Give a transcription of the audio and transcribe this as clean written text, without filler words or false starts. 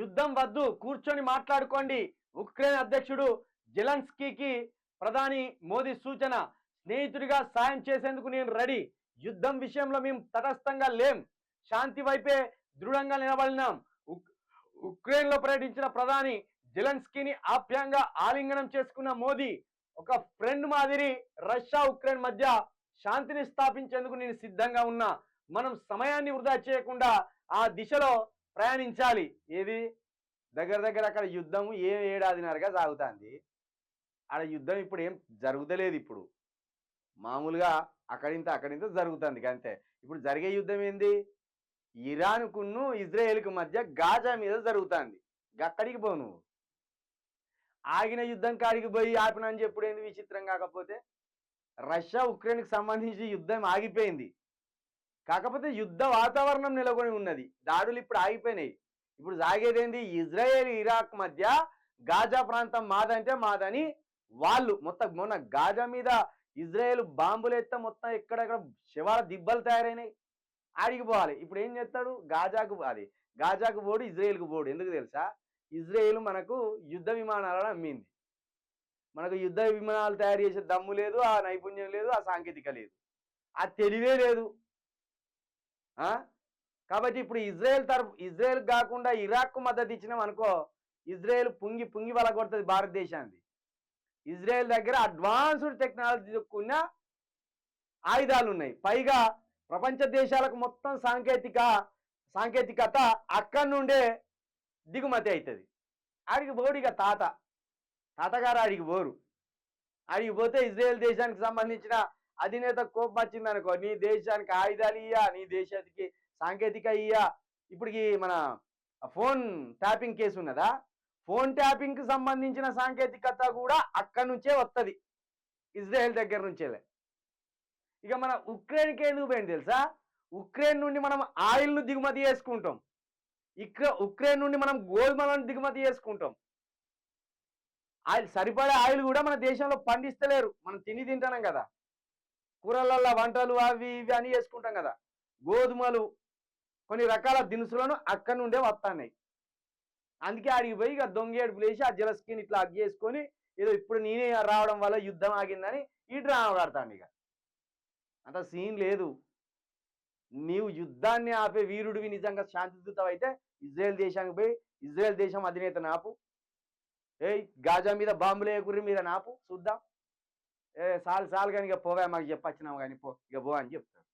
యుద్ధం వద్దు, కూర్చొని మాట్లాడుకోండి. ఉక్రెయిన్ అధ్యక్షుడు జెలెన్స్కీకి ప్రధాని మోదీ సూచన. స్నేహితుడిగా సాయం చేసేందుకు నేను రెడీ. యుద్ధం విషయంలో మేము తటస్థంగా లేం, శాంతి వైపే దృఢంగా నిలబడినాం. ఉక్రెయిన్లో పర్యటించిన ప్రధాని జెలెన్స్కీని ఆప్యాయంగా ఆలింగనం చేసుకున్న మోదీ, ఒక ఫ్రెండ్ మాదిరి రష్యా ఉక్రెయిన్ మధ్య శాంతిని స్థాపించేందుకు నేను సిద్ధంగా ఉన్నా. మనం సమయాన్ని వృధా చేయకుండా ఆ దిశలో ప్రయాణించాలి. ఏది దగ్గర దగ్గర అక్కడ యుద్ధం ఏడాదిన్నరగా సాగుతుంది. ఆడ యుద్ధం ఇప్పుడు ఏం జరుగుతలేదు. ఇప్పుడు మామూలుగా అక్కడింత జరుగుతుంది అంతే. ఇప్పుడు జరిగే యుద్ధం ఏంది? ఇరాన్కును ఇజ్రాయేల్కు మధ్య గాజా మీద జరుగుతుంది. అక్కడికి పో నువ్వు. ఆగిన యుద్ధం కాడికి పోయి ఆపినని చెప్పుడు ఏంది విచిత్రం? కాకపోతే రష్యా ఉక్రెయిన్కి సంబంధించి యుద్ధం ఆగిపోయింది, కాకపోతే యుద్ధ వాతావరణం నెలకొని ఉన్నది. దాడులు ఇప్పుడు ఆగిపోయినాయి. ఇప్పుడు సాగేదేంది? ఇజ్రాయేల్ ఇరాక్ మధ్య గాజా ప్రాంతం మాదంటే మాదని వాళ్ళు మొన్న గాజా మీద ఇజ్రాయేల్ బాంబులు ఎత్తే మొత్తం ఎక్కడెక్కడ శవాల దిబ్బలు తయారైనాయి. ఆడికి పోవాలి. ఇప్పుడు ఏం చేస్తాడు? గాజాకు పోడు, ఇజ్రాయేల్కు పోడు. ఎందుకు తెలుసా? ఇజ్రాయేల్ మనకు యుద్ధ విమానాలను అమ్మింది. మనకు యుద్ధ విమానాలు తయారు చేసే దమ్ము లేదు, ఆ నైపుణ్యం లేదు, ఆ సాంకేతిక లేదు, ఆ తెలివే లేదు. కాబట్టి ఇప్పుడు ఇజ్రాయెల్ కాకుండా ఇరాక్కు మద్దతు ఇచ్చినాం అనుకో, ఇజ్రాయెల్ పుంగి వలగొడుతుంది భారతదేశాన్ని. ఇజ్రాయెల్ దగ్గర అడ్వాన్స్డ్ టెక్నాలజీ ఉన్న ఆయుధాలు ఉన్నాయి. పైగా ప్రపంచ దేశాలకు మొత్తం సాంకేతికత అక్కడి నుండే దిగుమతి అవుతుంది. ఆడికి పోడు ఇక తాతగారు ఆడికి పోరు. ఆడికి పోతే ఇజ్రాయెల్ దేశానికి సంబంధించిన అధినేత కోపం వచ్చిందనుకో, నీ దేశానికి ఆయుధాలు ఇయ్యా, నీ దేశానికి సాంకేతిక ఇయ్యా. ఇప్పటికి మన ఫోన్ ట్యాపింగ్ కేసు ఉన్నదా? ఫోన్ ట్యాపింగ్కి సంబంధించిన సాంకేతికత కూడా అక్కడి నుంచే వస్తుంది, ఇజ్రాయెల్ దగ్గర నుంచే. ఇక మన ఉక్రెయిన్కి ఎందుకు పోయింది తెలుసా? ఉక్రెయిన్ నుండి మనం ఆయిల్ను దిగుమతి చేసుకుంటాం. ఉక్రెయిన్ నుండి మనం గోధుమలను దిగుమతి చేసుకుంటాం. సరిపడే ఆయిల్ కూడా మన దేశంలో పండిస్తలేరు. మనం తింటున్నాం కదా, కూరలల్లో వంటలు అవి ఇవి అని చేసుకుంటాం కదా. గోధుమలు, కొన్ని రకాల దినుసులను అక్కడి నుండే వస్తున్నాయి. అందుకే ఆడికి పోయి ఇక దొంగేడుపు లేచి ఆ జెలెన్స్కీని ఇట్లా అగ్గి చేసుకొని ఏదో ఇప్పుడు నేనే రావడం వల్ల యుద్ధం ఆగిందని ఈ డ్రామా ఆడతాను. ఇక అంత సీన్ లేదు. నీవు యుద్ధాన్ని ఆపే వీరుడివి, నిజంగా శాంతిదూతం అయితే ఇజ్రాయెల్ దేశానికి పోయి ఇజ్రాయెల్ దేశం అధినేత నాపు. గాజా మీద బాంబులు వేయకుర్రి మీద నాపు చూద్దాం. సాలు కానీ ఇక పోగా మాకు చెప్పొచ్చినాము కానీ పో, ఇక పో అని చెప్తారు.